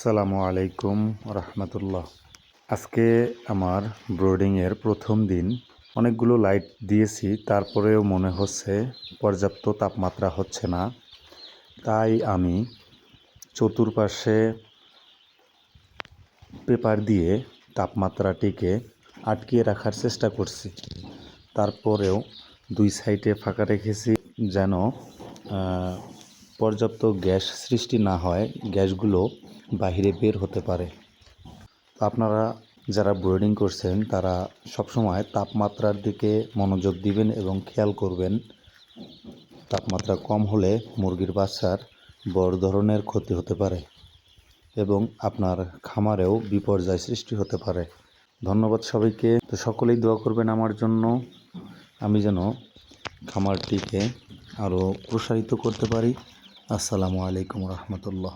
আসসালামু আলাইকুম রহমতুল্লাহ। আজকে আমার ব্রোডিংয়ের প্রথম দিন। অনেকগুলো লাইট দিয়েছি, তারপরেও মনে হচ্ছে পর্যাপ্ত তাপমাত্রা হচ্ছে না। তাই আমি চতুর্পাশে পেপার দিয়ে তাপমাত্রাটিকে আটকিয়ে রাখার চেষ্টা করছি। তারপরেও দুই সাইডে ফাঁকা রেখেছি যেন পর্যাপ্ত গ্যাস সৃষ্টি না হয়, গ্যাসগুলো বাহিরে বের হতে পারে। আপনারা যারা ব্রিডিং করছেন তারা সবসময় তাপমাত্রার দিকে মনোযোগ দিবেন এবং খেয়াল করবেন। তাপমাত্রা কম হলে মুরগির বাচ্চার বড় ধরনের ক্ষতি হতে পারে এবং আপনার খামারেও বিপর্যয় সৃষ্টি হতে পারে। ধন্যবাদ সবাইকে। তো সকলেই দোয়া করবেন আমার জন্য, আমি যেন খামারটিকে আরও প্রসারিত করতে পারি। আসসালামু আলাইকুম রহমতুল্লাহ।